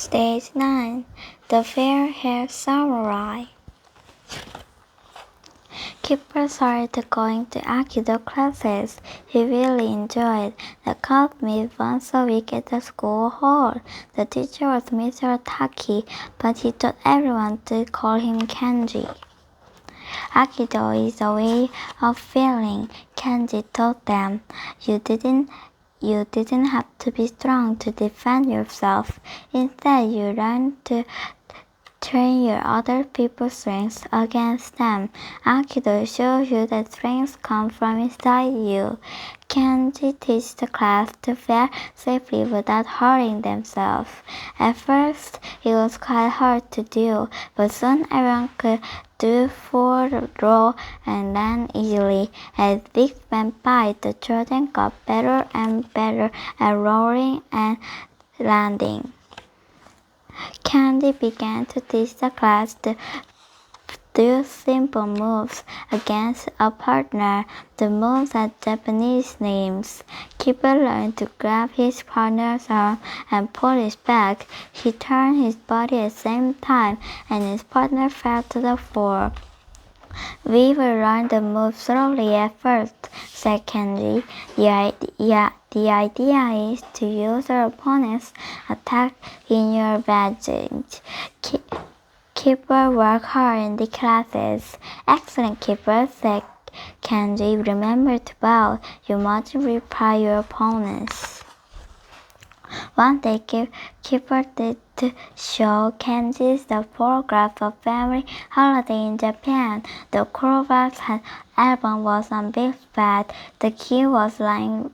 Stage 9. The Fair-Haired Samurai. Keeper started going to Aikido classes. He really enjoyed the cult meet once a week at the school hall. The teacher was Mr. Taki, but he taught everyone to call him Kenji. Aikido is a way of feeling, Kenji told them. You didn't have to be strong to defend yourself. Instead, you learn to train your other people's strengths against them. Aikido shows you that strengths come from inside you. Kenji teaches the class to fight safely without hurting themselves. At first, it was quite hard to do, but soon everyone could do full roll and land easily. As weeks went by, the children got better and better at rolling and landing. Candy began to teach the class to do simple moves against a partner. The moves had Japanese names. Keeper learned to grab his partner's arm and pull it back. He turned his body at the same time, and his partner fell to the floor. We will learn the move slowly at first, said Kenji. The idea is to use your opponent's attack in your advantage. Keeper work hard in the classes. Excellent, Keeper, said Kenji. Remember to bow. You mustn't reply your opponents. One day, Keeper did to show Kenji the photograph of family holiday in Japan. The Kovacs album was on big bed. The key was lying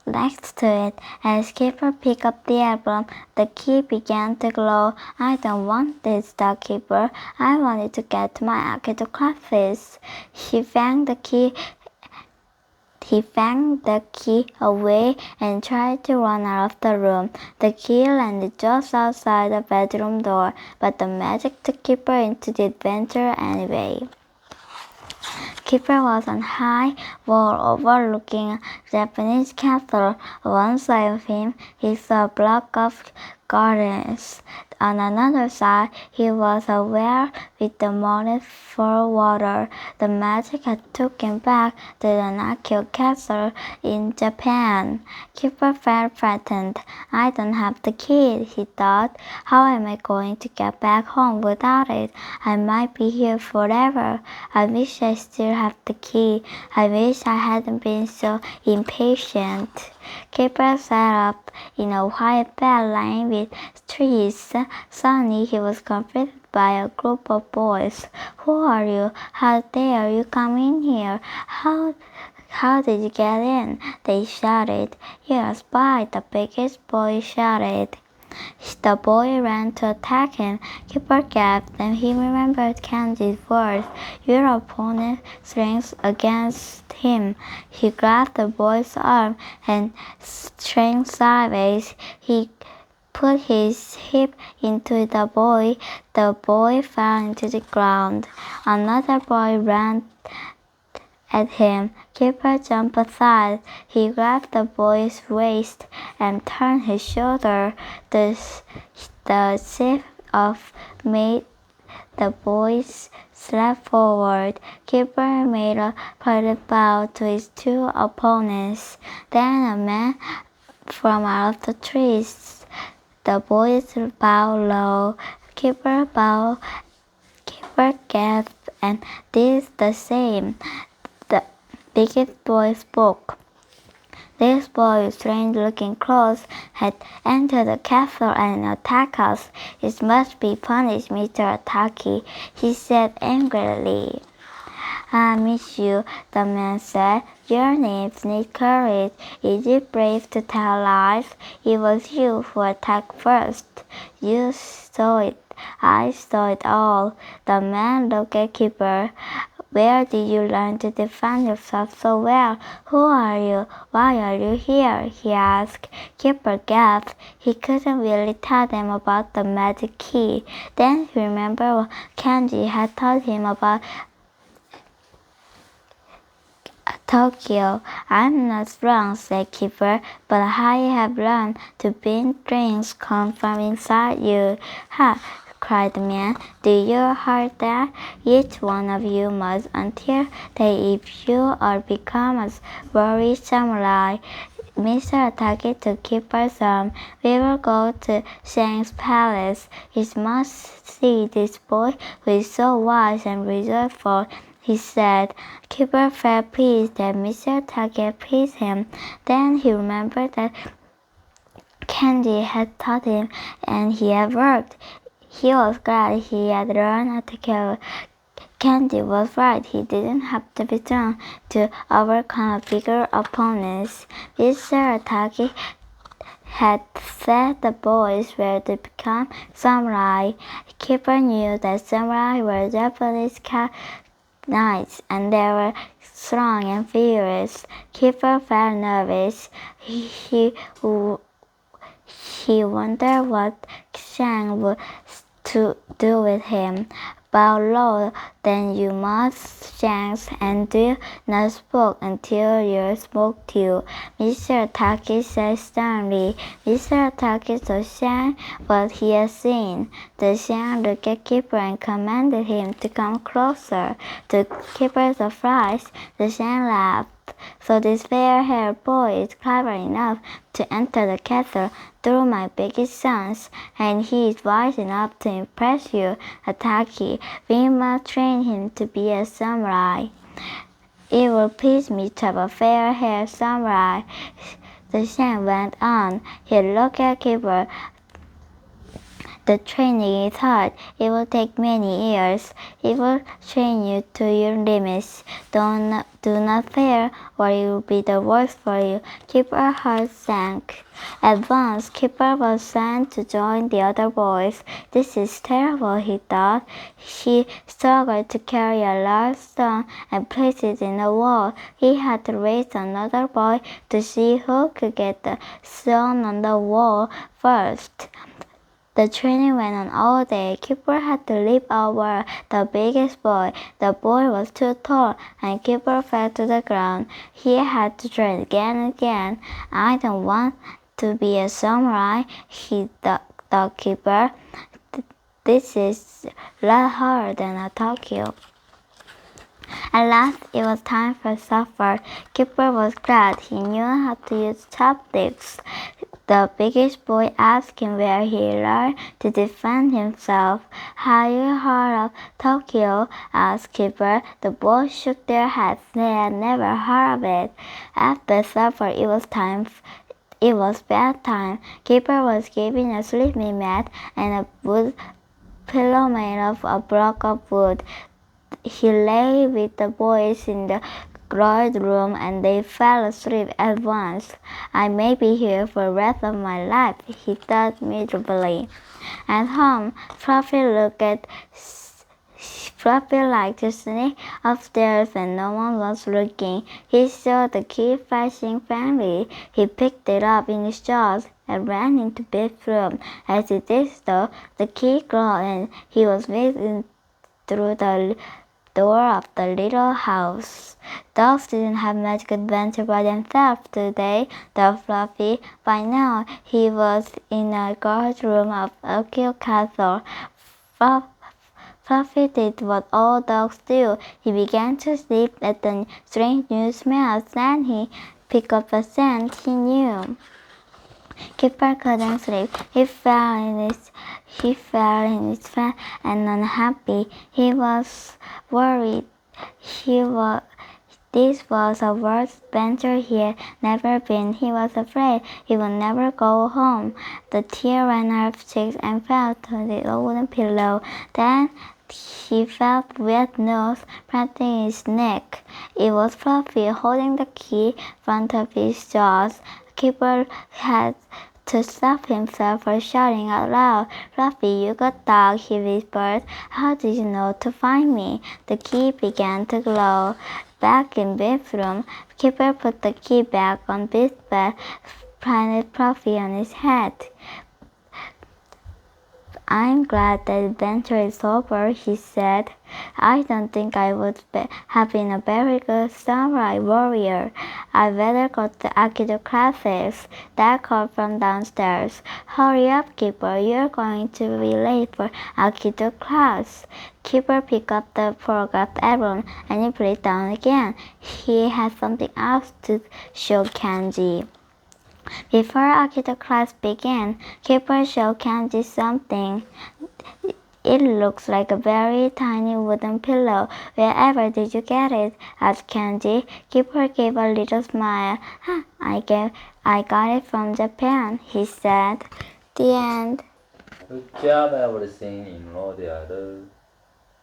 next to it. As Keeper picked up the album, the key began to glow. I don't want this, the Keeper. I wanted to get to my Aikido classes. He banged the key away and tried to run out of the room. The key landed just outside the bedroom door, but the magic took Keeper into the adventure anyway. Keeper was on a high wall overlooking a Japanese castle. On one side of him, he saw a block of gardens. On another side, he was a well with the money for water. The magic had took him back to the Nakio castle in Japan. Keeper felt frightened. I don't have the key, he thought. How am I going to get back home without it? I might be here forever. I wish I still had the key. I wish I hadn't been so impatient. Keeper sat up in a white bed lined with trees. Suddenly he was confronted by a group of boys. Who are you? How dare you come in here? How did you get in? They shouted. You're a spy, the biggest boy shouted. The boy ran to attack him. Keeper gasped, and he remembered Kenji's words. Your opponent swings against him. He grabbed the boy's arm and swung sideways. He put his hip into the boy. The boy fell into the ground. Another boy ran at him. Keeper jumped aside. He grabbed the boy's waist and turned his shoulder. The shift of made the boys slap forward. Keeper made a polite bow to his two opponents. Then a man from out of the trees. The boys bowed low. Keeper gasped and did the same. The biggest boy spoke. This boy with strange-looking clothes had entered the castle and attacked us. It must be punished, Mr. Taki, he said angrily. I miss you, the man said. Your names need courage. Is it brave to tell lies? It was you who attacked first. You saw it. I saw it all. The man looked at Keeper. Where did you learn to defend yourself so well? Who are you? Why are you here? He asked. Keeper gasped. He couldn't really tell them about the magic key. Then he remembered what Kenji had taught him about Tokyo. I'm not strong, said Keeper, but I have learned to beat drinks come from inside you. Ha! Cried the man. Do you hear that? Each one of you must until day if you are become a worthy samurai. Mr. Ataki to Keeper's arm. We will go to Shang's palace. He must see this boy who is so wise and resourceful, he said. Keeper felt pleased that Mr. Ataki had pleased him. Then he remembered that Candy had taught him, and he had worked. He was glad he had learned how to kill. Candy was right. He didn't have to be strong to overcome bigger opponents. Mr. Ataki had said the boys were to become samurai. Keeper knew that samurai were Japanese knights, and they were strong and fierce. Keeper felt nervous. He wondered what Shang would do with him. Bow low, then you must chant and do not speak until you spoke to. Mr. Taki said sternly. Mr. Taki told Shang what he had seen. The Shang looked at Keeper and commanded him to come closer. To Keeper's surprise, the Shang laughed. So this fair-haired boy is clever enough to enter the castle through my biggest sons, and he is wise enough to impress you, Ataki. We must train him to be a samurai. It will please me to have a fair-haired samurai, the Shang went on. He looked at Keeper. The training is hard. It will take many years. It will train you to your limits. Do not fear, or it will be the worst for you. Keeper's heart sank. At once, Keeper was sent to join the other boys. This is terrible, he thought. He struggled to carry a large stone and place it in the wall. He had to raise another boy to see who could get the stone on the wall first. The training went on all day. Keeper had to leap over the biggest boy. The boy was too tall, and Keeper fell to the ground. He had to train again and again. I don't want to be a samurai, he thought Keeper. This is a lot harder than a Tokyo. At last it was time for supper. Keeper was glad. He knew how to use chopsticks. The biggest boy asked him where he learned to defend himself. Have you heard of Tokyo? Asked Keeper. The boys shook their heads. They had never heard of it. After supper, it was bedtime. Keeper was given a sleeping mat and a wood pillow made of a block of wood. He lay with the boys in the guard room, and they fell asleep at once. I may be here for the rest of my life, he thought miserably. At home, Fluffy liked to sneak upstairs when no one was looking. He saw the key flashing faintly. He picked it up in his jaws and ran into the bedroom. As he did so, the key glowed, and he was whizzing through the door of the little house. Dogs didn't have much adventure by themselves today, thought Fluffy. By now, he was in a guardroom of Okio Castle. Fluffy did what all dogs do. He began to sniff at the strange new smells. Then he picked up a scent he knew. Keeper couldn't sleep. He fell in his bed and unhappy. He was worried. This was a worse adventure he had never been. He was afraid he would never go home. The tear ran out of his cheeks and fell to the wooden pillow. Then he felt wet nose patting his neck. It was Fluffy holding the key in front of his jaws. Keeper had to stop himself from shouting out loud. Fluffy, you good dog, he whispered. How did you know to find me? The key began to glow. Back in Biff's room, Keeper put the key back on Biff's bed, planted Fluffy on his head. I'm glad the adventure is over, he said. I don't think I would have been a very good samurai warrior. I'd better go to Aikido classes. Dad called from downstairs. Hurry up, Keeper, you're going to be late for Aikido class. Keeper picked up the photographed album and he put it down again. He had something else to show Kenji. Before Aikido class began, Keeper showed Kenji something. It looks like a very tiny wooden pillow. Wherever did you get it? Asked Kenji. Keeper gave a little smile. I got it from Japan, he said. The end. Good job everything in order.